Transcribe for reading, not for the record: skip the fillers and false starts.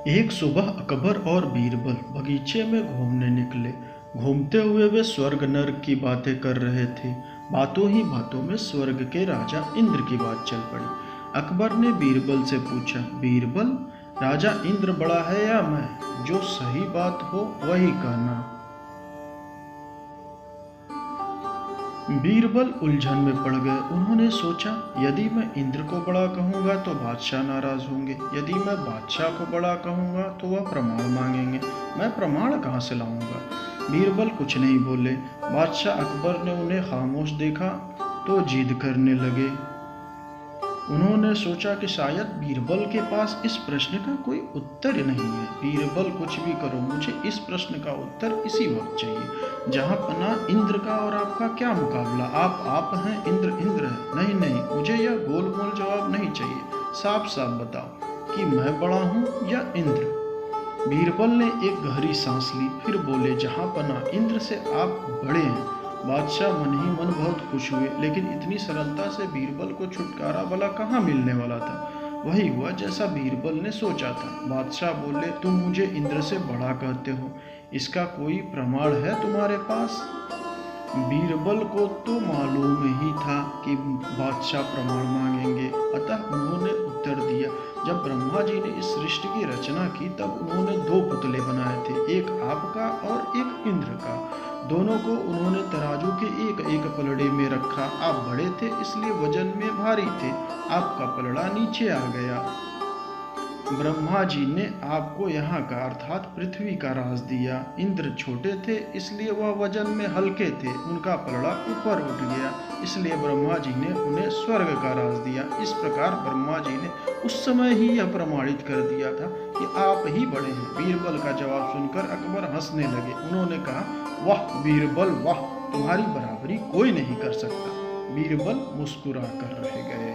एक सुबह अकबर और बीरबल बगीचे में घूमने निकले। घूमते हुए वे स्वर्ग नर्क की बातें कर रहे थे। बातों ही बातों में स्वर्ग के राजा इंद्र की बात चल पड़ी। अकबर ने बीरबल से पूछा, बीरबल, राजा इंद्र बड़ा है या मैं? जो सही बात हो वही कहना। बीरबल उलझन में पड़ गए। उन्होंने सोचा, यदि मैं इंद्र को बड़ा कहूंगा तो बादशाह नाराज होंगे, यदि मैं बादशाह को बड़ा कहूंगा तो वह प्रमाण मांगेंगे। मैं प्रमाण कहाँ से लाऊंगा? बीरबल कुछ नहीं बोले। बादशाह अकबर ने उन्हें खामोश देखा तो जिद करने लगे। उन्होंने सोचा कि शायद बीरबल के पास इस प्रश्न का कोई उत्तर नहीं है। बीरबल, कुछ भी करो, मुझे इस प्रश्न का उत्तर इसी वक्त चाहिए। जहाँ पना इंद्र का और आपका क्या मुकाबला? आप हैं, इंद्र इंद्र है। नहीं नहीं, मुझे यह गोल मोल जवाब नहीं चाहिए। साफ साफ बताओ कि मैं बड़ा हूँ या इंद्र। बीरबल ने एक गहरी सांस ली, फिर बोले, जहाँ पना इंद्र से आप बड़े हैं। बादशाह मन ही मन बहुत खुश हुए, लेकिन इतनी सरलता से बीरबल को छुटकारा भला कहाँ मिलने वाला था। वही हुआ जैसा बीरबल ने सोचा था। बादशाह बोले, तुम मुझे इंद्र से बड़ा कहते हो, इसका कोई प्रमाण है तुम्हारे पास? बीरबल को तो मालूम ही था कि बादशाह प्रमाण मांगेंगे, अतः उन्होंने उत्तर दिया, जब ब्रह्मा जी ने इस सृष्टि की रचना की तब उन्होंने दो पुतले बनाए थे, एक आपका और एक इंद्र का। दोनों को उन्होंने तराजू के एक एक पलड़े में रखा। आप बड़े थे इसलिए वजन में भारी थे, आपका पलड़ा नीचे आ गया। ब्रह्मा जी ने आपको यहाँ का अर्थात पृथ्वी का राज दिया। इंद्र छोटे थे इसलिए वह वजन में हल्के थे, उनका पलड़ा ऊपर उठ गया, इसलिए ब्रह्मा जी ने उन्हें स्वर्ग का राज दिया। इस प्रकार ब्रह्मा जी ने उस समय ही यह प्रमाणित कर दिया था कि आप ही बड़े हैं। बीरबल का जवाब सुनकर अकबर हंसने लगे। उन्होंने कहा, वाह बीरबल वाह, तुम्हारी बराबरी कोई नहीं कर सकता। बीरबल मुस्कुरा कर रह गए।